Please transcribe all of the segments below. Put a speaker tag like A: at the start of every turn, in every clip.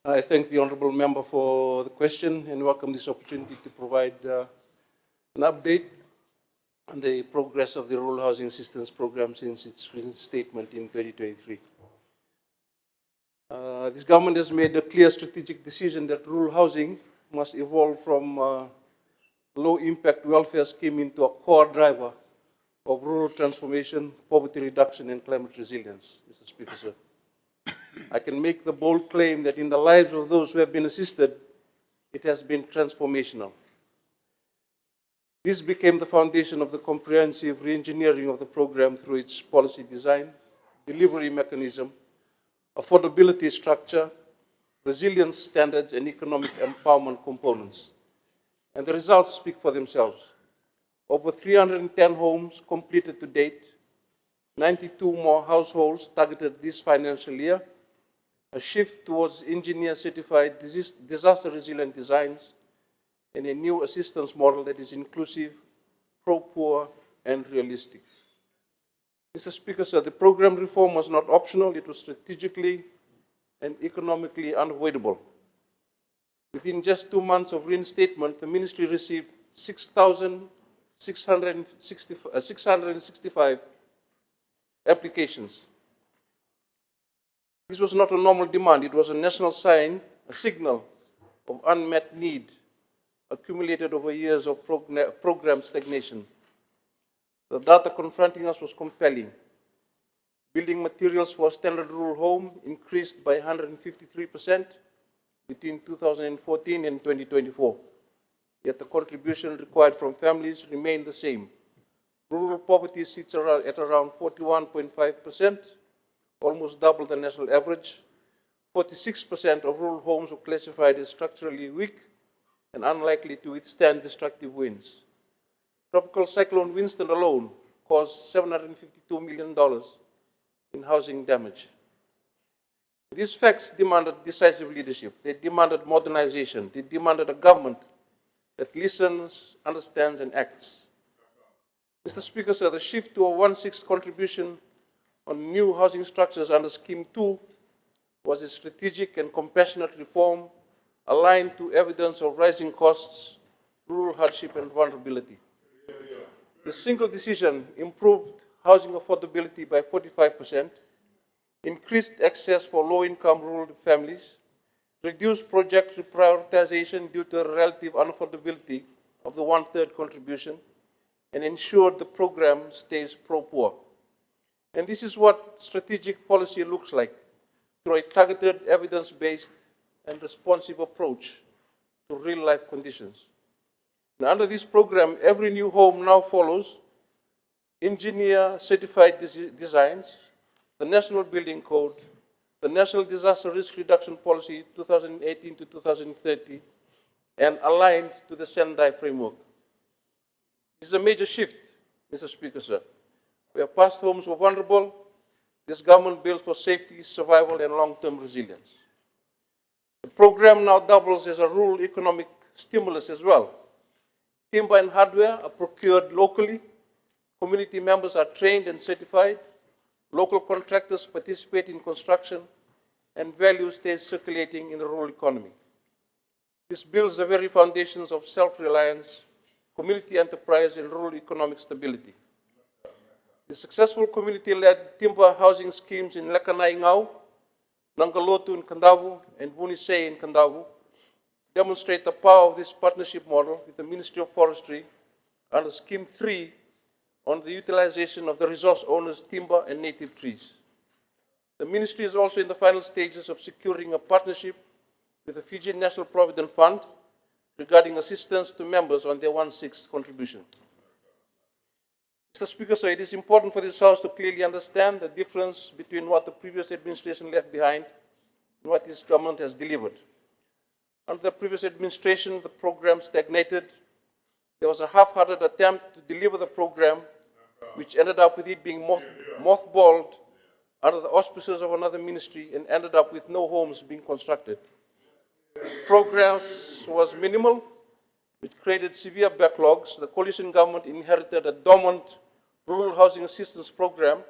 A: I thank the Honourable Member for the question and welcome this opportunity to provide an update on the progress of the Rural Housing Assistance Programme since its reinstatement in 2023. This government has made a clear strategic decision that rural housing must evolve from low-impact welfare scheme into a core driver of rural transformation, poverty reduction, and climate resilience, Mr. Speaker, sir. I can make the bold claim that in the lives of those who have been assisted, it has been transformational. This became the foundation of the comprehensive re-engineering of the program through its policy design, delivery mechanism, affordability structure, resilience standards, and economic empowerment components. And the results speak for themselves. Over 310 homes completed to date, 92 more households targeted this financial year, a shift towards engineer-certified disaster-resilient designs, and a new assistance model that is inclusive, pro-poor, and realistic. Mr. Speaker, sir, the program reform was not optional, it was strategically and economically unavoidable. Within just 2 months of reinstatement, the ministry received 665 applications. This was not a normal demand, it was a national sign, a signal of unmet need accumulated over years of program stagnation. The data confronting us was compelling. Building materials for a standard rural home increased by 153% between 2014 and 2024. Yet the contribution required from families remained the same. Rural poverty sits at around 41.5%, almost double the national average. 46% of rural homes were classified as structurally weak and unlikely to withstand destructive winds. Tropical Cyclone Winston alone caused $752 million in housing damage. These facts demanded decisive leadership. They demanded modernization. They demanded a government that listens, understands, and acts. Mr. Speaker, sir, the shift to a 1/6 contribution on new housing structures under Scheme 2 was a strategic and compassionate reform aligned to evidence of rising costs, rural hardship, and vulnerability. The single decision improved housing affordability by 45%, increased access for low-income rural families, reduced project reprioritization due to the relative unaffordability of the 1/3 contribution, and ensured the program stays pro-poor. And this is what strategic policy looks like, through a targeted, evidence-based, and responsive approach to real-life conditions. Now, under this program, every new home now follows engineer-certified designs, the National Building Code, the National Disaster Risk Reduction Policy 2018 to 2030, and aligned to the Sendai framework. This is a major shift, Mr. Speaker, sir. Where past homes were vulnerable, this government builds for safety, survival, and long-term resilience. The program now doubles as a rural economic stimulus as well. Timber and hardware are procured locally, community members are trained and certified, local contractors participate in construction, and value stays circulating in the rural economy. This builds the very foundations of self-reliance, community enterprise, and rural economic stability. The successful community-led timber housing schemes in Lekanaingau, Nangalotu in Kandavu, and Vunisei in Kandavu demonstrate the power of this partnership model with the Ministry of Forestry under Scheme 3 on the utilization of the resource owners' timber and native trees. The Ministry is also in the final stages of securing a partnership with the Fijian National Provident Fund regarding assistance to members on their 1/6 contribution. Mr. Speaker, so it is important for this House to clearly understand the difference between what the previous administration left behind and what this government has delivered. Under the previous administration, the program stagnated. There was a half-hearted attempt to deliver the program, which ended up with it being mothballed under the auspices of another ministry and ended up with no homes being constructed. Progress was minimal, which created severe backlogs. The coalition government inherited a dormant rural housing assistance program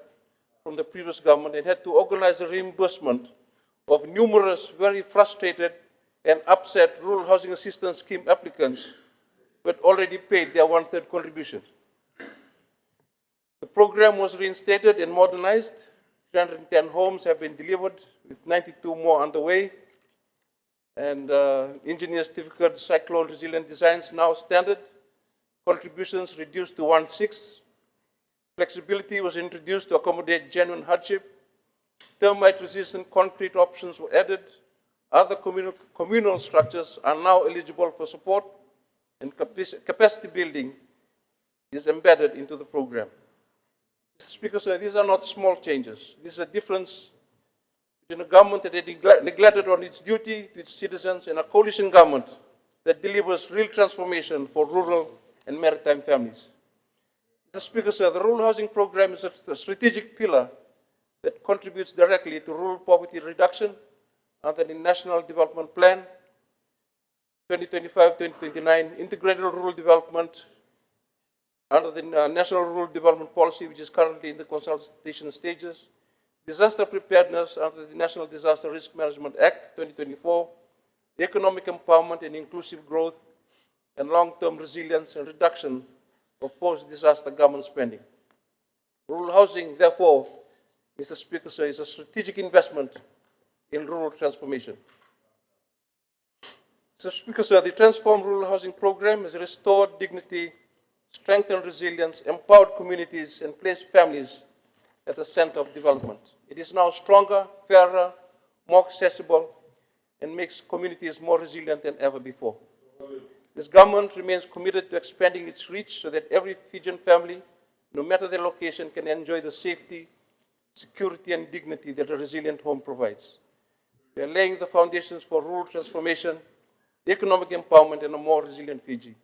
A: from the previous government and had to organize a reimbursement of numerous very frustrated and upset rural housing assistance scheme applicants who had already paid their one-third contribution. The program was reinstated and modernized. 310 homes have been delivered, with 92 more underway. And engineers' certificate cyclone resilient designs now standard. Contributions reduced to 1/6. Flexibility was introduced to accommodate genuine hardship. Termite-resistant concrete options were added. Other communal structures are now eligible for support, and capacity building is embedded into the program. Mr. Speaker, sir, these are not small changes. This is a difference between a government that had neglected on its duty to its citizens and a coalition government that delivers real transformation for rural and maritime families. Mr. Speaker, sir, the rural housing program is a strategic pillar that contributes directly to rural poverty reduction under the National Development Plan 2025-2029, integrated rural development under the National Rural Development Policy, which is currently in the consultation stages, disaster preparedness under the National Disaster Risk Management Act 2024, economic empowerment and inclusive growth, and long-term resilience and reduction of post-disaster government spending. Rural housing, therefore, Mr. Speaker, sir, is a strategic investment in rural transformation. Mr. Speaker, sir, the Transform Rural Housing Program has restored dignity, strengthened resilience, empowered communities, and placed families at the center of development. It is now stronger, fairer, more accessible, and makes communities more resilient than ever before. This government remains committed to expanding its reach so that every Fijian family, no matter their location, can enjoy the safety, security, and dignity that a resilient home provides. We are laying the foundations for rural transformation, economic empowerment, and a more resilient Fiji.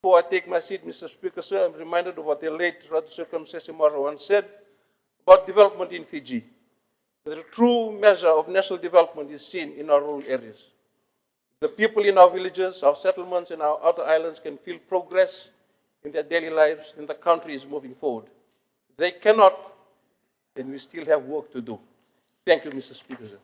A: Before I take my seat, Mr. Speaker, sir, I'm reminded of what the late Ratu Serkam Sesemara once said about development in Fiji. The true measure of national development is seen in our rural areas. The people in our villages, our settlements, and our outer islands can feel progress in their daily lives, and the country is moving forward. If they cannot, then we still have work to do. Thank you, Mr. Speaker, sir.